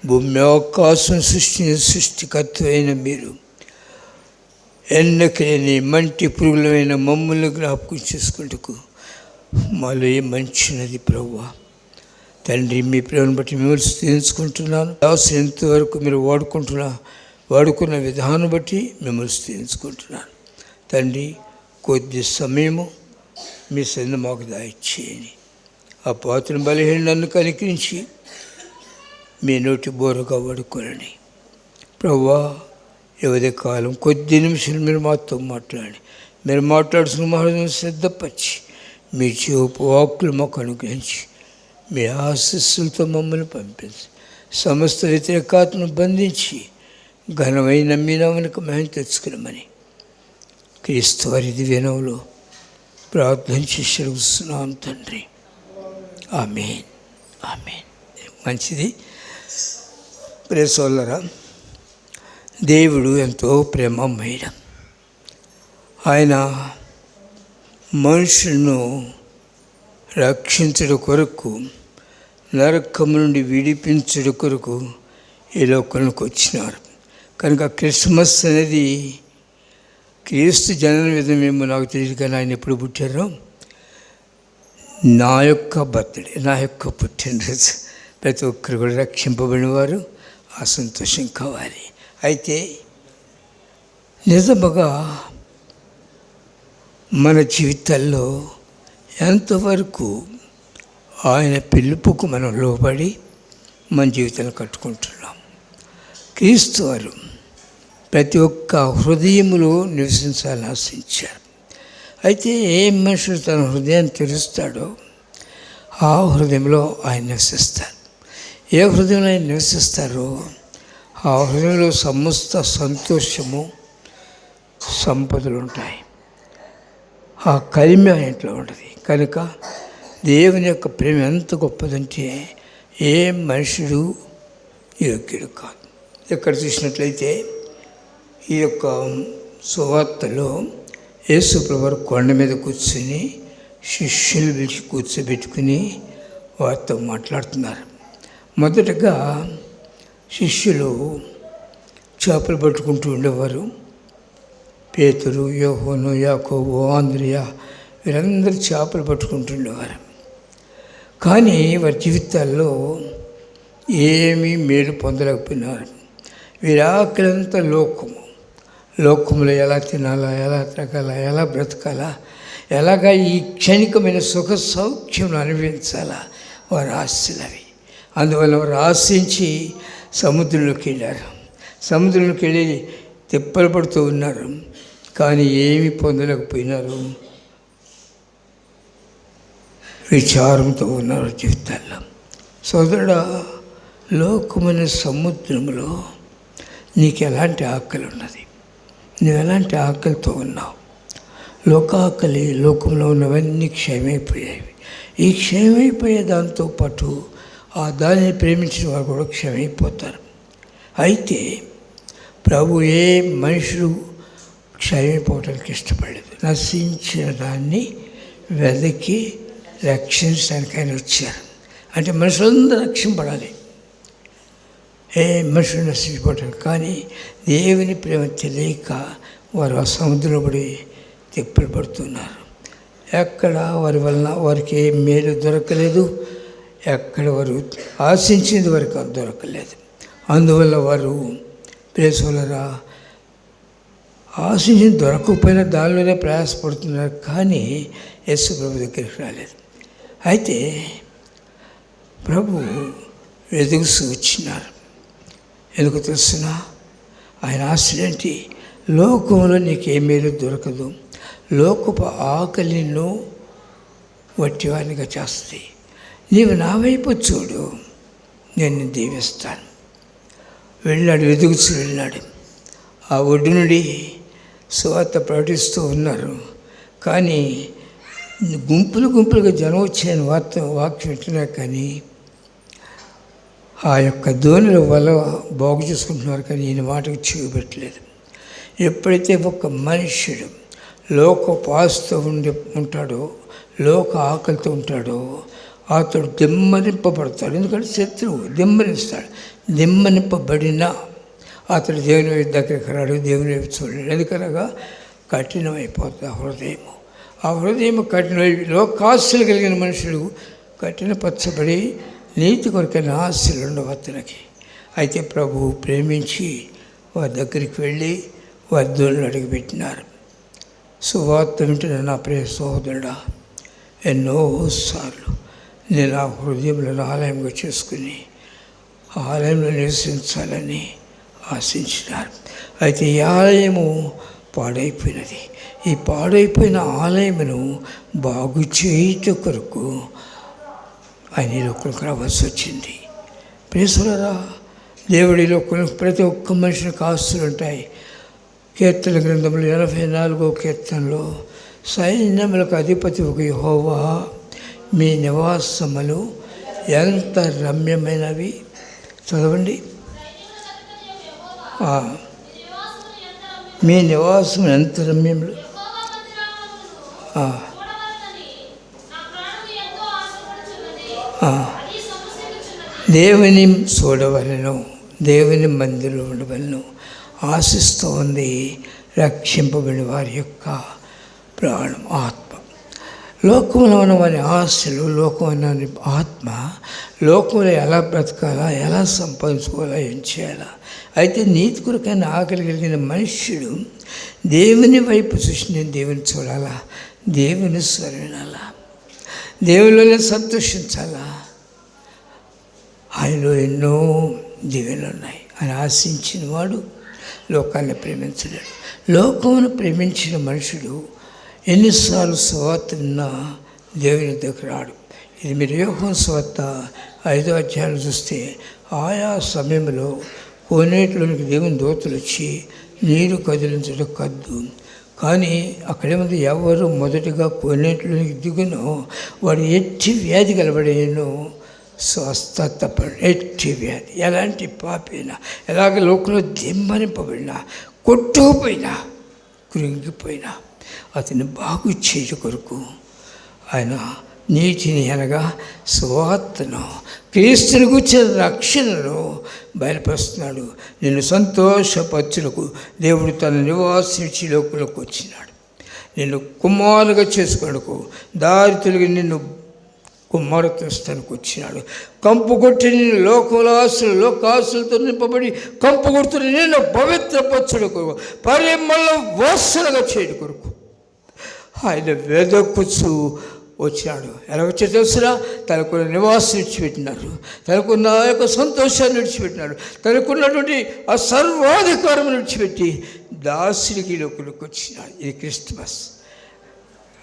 భూమి ఆకాశం సృష్టికర్త అయిన మీరు ఎన్నకలేని మంటి పురుగులమైన మమ్మల్ని జ్ఞాపకం చేసుకుంటూ మాలో ఏ మంచినది ప్రభువా. తండ్రి, మీ ప్రేమను బట్టి మిమ్మల్ని స్తుతించుకుంటున్నాను. అవసరం ఎంతవరకు మీరు వాడుకున్న విధానం బట్టి మిమ్మల్ని స్తుతించుకుంటున్నాను. తండ్రి, కొద్ది సమయము మీ సన్నిధిని మాకు దయచేయండి. ఆ పాత్రను బలహీన నన్ను కనికరించి మీ నోటి బోరగా వాడుకోనండి ప్రభువా. ఎవరి కాలం కొద్ది నిమిషాలు మీరు మాతో మాట్లాడి, మీరు మాట్లాడుతున్న మహోదయం సిద్ధపరిచి మీ జీవపు వాక్కులు మాకు అనుగ్రహించి మీ ఆశీస్సులతో మమ్మల్ని పంపించి సమస్త వ్యతిరేకతను బంధించి ఘనమైన మీ నామమునకు మహిమ తెచ్చుకున్నామని క్రీస్తు వారి దివ్యనామములో ప్రార్థన చేసి అడుగుతున్నాం తండ్రి. ఆమేన్, ఆమేన్. మంచిది. ప్రియ సోదరులారా, దేవుడు ఎంతో ప్రేమమయుడు. ఆయన మనుషులను రక్షించడం కొరకు, నరకము నుండి విడిపించడం కొరకు ఈ లోకానికి వచ్చినారు. కనుక క్రిస్మస్ అనేది క్రీస్తు జనన విధమేమో నాకు తెలియదు, కానీ ఆయన ఎప్పుడు పుట్టారో నా యొక్క బర్త్డే, నా యొక్క పుట్టినరోజు. ప్రతి ఒక్కరు కూడా రక్షింపబడిన వారు ఆ సంతోషం కావాలి. అయితే నిజముగా మన జీవితాల్లో ఎంతవరకు ఆయన పిలుపుకు మనం లోబడి మన జీవితాన్ని కట్టుకుంటున్నాం. క్రీస్తు వారు ప్రతి ఒక్క హృదయములో నివసించాలని ఆశించారు. అయితే ఏ మనుషుడు తన హృదయాన్ని తెరుస్తాడో ఆ హృదయంలో ఆయన నివసిస్తారు. ఏ హృదయంలో ఆయన నివసిస్తారో ఆ హృదయంలో సమస్త సంతోషము, సంపదలు ఉంటాయి. ఆ కలిమి ఇంట్లో ఉంటుంది. కనుక దేవుని యొక్క ప్రేమ ఎంత గొప్పదంటే ఏ మనుషుడు యోగ్యుడు కాదు. ఇక్కడ చూసినట్లయితే ఈ యొక్క సువార్తలో యేసు ప్రభువు కొండ మీద కూర్చొని శిష్యులు పిలిచి కూర్చోబెట్టుకుని వారితో మాట్లాడుతున్నారు. మొదటగా శిష్యులు చేపలు పట్టుకుంటూ ఉండేవారు. పేతురు, యోహోను, యాకోబు, ఆంద్రియా వీరందరూ చేపలు పట్టుకుంటుండేవారు. కానీ వారి జీవితాల్లో ఏమీ మేలు పొందలేకపోయినారు. వీరి ఆకలంతా లోకంలో ఎలా తినాలా, ఎలా త్రాగాలా, ఎలా బ్రతకాలా, ఎలాగా ఈ క్షణికమైన సుఖ సౌఖ్యం అనుభవించాలా వారి ఆశలవి. అందువల్ల వారు ఆశించి సముద్రంలోకి వెళ్ళారు. సముద్రంలోకి వెళ్ళి తిప్పలు పడుతూ ఉన్నారు. కానీ ఏమీ పొందలేకపోయినారు. విచారంతో ఉన్నారు జీవితాల్లో. సోదరుడా, లోకమైన సముద్రంలో నీకు ఎలాంటి ఆకలి ఉన్నది? నువ్వు ఎలాంటి ఆకలితో ఉన్నావు? లోకాకలి, లోకంలో ఉన్నవన్నీ క్షయమైపోయాయి. ఈ క్షయమైపోయే దాంతోపాటు ఆ దానిని ప్రేమించిన వారు కూడా క్షయమైపోతారు. అయితే ప్రభు ఏ మనుషుడు క్షయమైపోవటానికి ఇష్టపడలేదు. నశించిన దాన్ని వెదకి రక్షించడానికి ఆయన వచ్చారు. అంటే మనుషులందరూ రక్షింపడాలి, ఏ మనుషులు నశించిపోవటానికి. కానీ దేవుని ప్రేమ తెలియక వారు ఆ సముద్రంలో పడి తిప్పలు పడుతున్నారు. ఎక్కడ వారి వలన వారికి ఏ మేలు దొరకలేదు, ఎక్కడ వారు ఆశించింది వారికి దొరకలేదు. అందువల్ల వారు ప్రేసోలరా ఆశించింది దొరకకపోయినా దానిలోనే ప్రయాసపడుతున్నారు. కానీ యేసు ప్రభు దగ్గరికి రాలేదు. అయితే ప్రభు వెతుకుతూ వచ్చినారు. ఎందుకు తెలుసునా? ఆయన ఆశలేంటి? లోకంలో నీకు ఏ మేలు దొరకదు. లోకపు ఆకలిను వట్టివారినిగా చేస్తుంది. నీవు నా వైపు చూడు, నేను దీవిస్తాను. వెళ్ళాడు, వెతుకుతూ వెళ్ళాడు. ఆ ఒడ్డు నుండి సువార్త ప్రకటిస్తూ ఉన్నారు. కానీ గుంపులుగా జనం వచ్చాయని వాక్యం వింటున్నా. కానీ ఆ యొక్క ధోనిల వల్ల బాగు చేసుకుంటున్నారు. కానీ ఈయన మాటకు చెవి పెట్టలేదు. ఎప్పుడైతే ఒక మనుష్యుడు లోకపు ఆశతో ఉంటాడో, లోక ఆకలితో ఉంటాడో, అతడు దిమ్మరింపబడతాడు. ఎందుకంటే శత్రువు దిమ్మరిస్తాడు. నిమ్మనింపబడిన అతడు దేవుని వైపు దగ్గరికి రాడు, దేవుని వైపు చూడలేడు. ఎందుకనగా కఠినమైపోతుంది ఆ హృదయం కఠినమై లోకాశలు కలిగిన మనుషులు కఠినపరచబడి నీతి కొరకైన ఆశలు ఉండవు అతనికి. అయితే ప్రభువు ప్రేమించి వారి దగ్గరికి వెళ్ళి వారి దూలను అడిగిపెట్టినారు. సువార్త వింటున్న నా ప్రియ సహోదరుడా, ఎన్నోసార్లు నేను ఆ హృదయంలో ఆలయంగా చేసుకుని ఆలయంలో నివసించాలని ఆశించినారు. అయితే ఈ ఆలయము పాడైపోయినది. ఈ పాడైపోయిన ఆలయమును బాగు చేయుట కొరకు ఆయన ఈ లోకంలోకి రావాల్సి వచ్చింది. ప్రియసులారా, దేవుడి లోకంలో ప్రతి ఒక్క మనిషికి ఆస్తులు ఉంటాయి. కీర్తన గ్రంథంలో 84వ కీర్తనలో సైన్యములకు అధిపతి ఒక యెహోవా, మీ నివాసములు ఎంత రమ్యమైనవి. చదవండి. మీ నివాసం ఎంత రమ్యములు. దేవుని చూడవలను, దేవుని మందిరంలో ఉండవలను ఆశిస్తూ ఉంది రక్షింపబడిన వారి యొక్క ప్రాణం, ఆత్మ. లోకంలో ఉన్న వారి ఆశలు, లోకంలో ఆత్మ లోకంలో ఎలా బ్రతకాలా, ఎలా సంపాదించుకోవాలా, ఏం చేయాలా. అయితే నీతి కొరకైన ఆకలి కలిగిన మనుష్యుడు దేవుని వైపు చూసి నేను దేవుని చూడాలా, దేవుని స్వరం వినాలా, దేవునిలోనే సంతోషించాలా. ఆయనలో ఎన్నో దీవెనలు ఉన్నాయి. ఆయన ఆశించిన వాడు లోకాన్ని ప్రేమించలేడు. లోకమును ప్రేమించిన మనుషుడు ఎన్నిసార్లు సువార్త విన్నా దేవుని దగ్గర రాడు. ఇది మీరు యోహాను సువార్త 5వ అధ్యాయం చూస్తే ఆయా సమయంలో కోనేటిలోనికి దేవుని దూతలు వచ్చి నీరు కదిలించడం కద్దు. కానీ అక్కడేముంది, ఎవరు మొదటిగా కోనేటిలోనికి దిగునో వాడు ఎట్టి వ్యాధి కలబడేనో స్వస్థత ఎట్టి వ్యాధి. ఎలాంటి పాపైనా, ఎలాగ లోకంలో దిమ్మనింపబడినా, కొట్టుకుపోయినా, కృంగిపోయినా అతన్ని బాగు చేయ కొరకు ఆయన నీతిని అనగా సువార్తను, క్రీస్తుని కూర్చిన రక్షణను బయలుపరుస్తున్నాడు. నిన్ను సంతోషపరచుటకు దేవుడు తన నివాసించి లోకంలోకి వచ్చినాడు. నిన్ను కుమారుగా చేసుకున్నకు దారి తొలగి నిన్ను కుమారత్వస్థానికి వచ్చినాడు. కంపు కొట్టి నేను లోకాసులతో నింపబడి కంపు కొడుతున్న నేను పవిత్రపరచుడు కొరకు, పరిమళ వాసనగా చేయడు కొరకు ఆయన వెదకుచు వచ్చినాడు. ఎలా వచ్చి తెలుసునా? తనకున్న నివాసం విడిచిపెట్టినారు, తనకున్న యొక్క సంతోషాన్ని విడిచిపెట్టినాడు, తనకున్నటువంటి ఆ సర్వాధికారం విడిచిపెట్టి దాసుడికి లోకులకు వచ్చినాడు. ఇది క్రిస్మస్,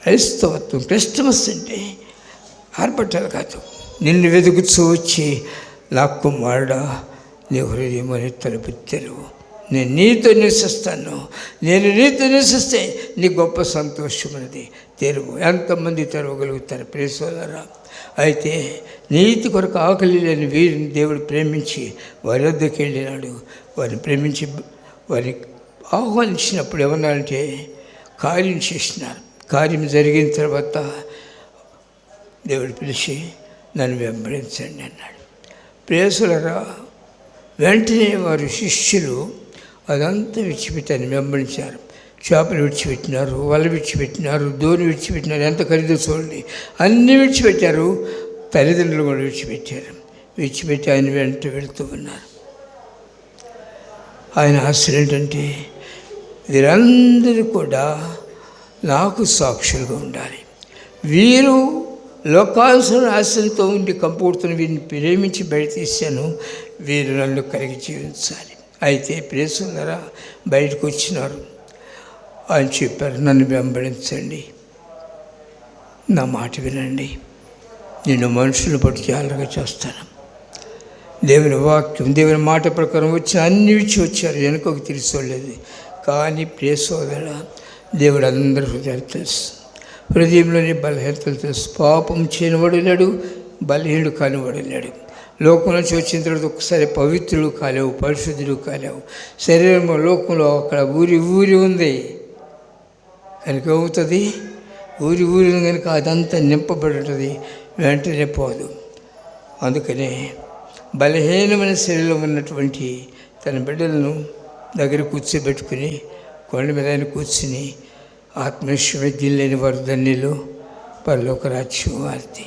క్రైస్తవత్వం. క్రిస్మస్ అంటే ఆర్భటాలు కాదు. నిన్ను వెతుకుతూ వచ్చి నా కుమారుడా నీ హృదయం అని తలుపు తెరువు, నేను నీతో నివసిస్తాను, నేను నీతో నివసిస్తే నీ గొప్ప సంతోషం అనేది తెరువు. ఎంతమంది తెరవగలుగుతారు ప్రియసోదరా? అయితే నీతి కొరకు ఆకలి లేని వీరిని దేవుడు ప్రేమించి వారి వద్దకు వెళ్ళినాడు. వారిని ప్రేమించి వారిని ఆహ్వానించినప్పుడు ఏమన్నారంటే కార్యం చేసినారు. కార్యం జరిగిన తర్వాత దేవుడు పిలిచి నన్ను వెంబడించండి అన్నాడు. ప్రియసులరా, వెంటనే వారి శిష్యులు అదంతా విడిచిపెట్టారు, వెంబడించారు. చేపలు విడిచిపెట్టినారు, వల విడిచిపెట్టినారు, దోణి విడిచిపెట్టినారు. ఎంత ఖరీదు చూడండి. అన్నీ విడిచిపెట్టారు, తల్లిదండ్రులు కూడా విడిచిపెట్టారు. విడిచిపెట్టి ఆయన వెంట వెళుతూ ఉన్నారు. ఆయన ఆశలు ఏంటంటే వీరందరూ కూడా నాకు సాక్షులుగా ఉండాలి. వీరు లోకాల్సిన ఆశలతో ఉండి కంపుడుతున్న వీరిని ప్రేమించి బయట తీశాను, వీరు నన్ను కలిగి జీవించాలి. అయితే ప్రియసులరా బయటకు వచ్చినారు. ఆయన చెప్పారు, నన్ను వెంబడించండి, నా మాట వినండి, నేను మనుషులు బట్టి జాగ్రత్తగా చేస్తాను. దేవుని వాక్యం, దేవుని మాట ప్రకారం వచ్చి అన్ని విడిచి వచ్చారు, వెనుకకు తెలుసుకోలేదు. కానీ ప్రియసోదరా, దేవుడు అందరి హృదయాలు తెలుసు, హృదయంలోని బలహీనతలు తెలుసు. పాపం చేయనివాడు లేడు, బలహీనుడు కానివాడు లేడు. లోకంలో వచ్చిన తర్వాత ఒకసారి పవిత్రుడు కాలేవు, పరిశుద్ధుడు కాలేవు. శరీరంలో లోకంలో అక్కడ ఊరి ఉంది కనుక అవుతుంది, ఊరి ఉంది కనుక అదంతా నింపబడి ఉంటుంది, వెంటనే పోదు. అందుకనే బలహీనమైన శరీరంలో ఉన్నటువంటి తన బిడ్డలను దగ్గర కూర్చోబెట్టుకుని కొండ మీద ఆయన కూర్చుని ఆత్మవిషయమే దిల్లేని వారు ధన్యులు పరలోక రాజ్యం వారిది.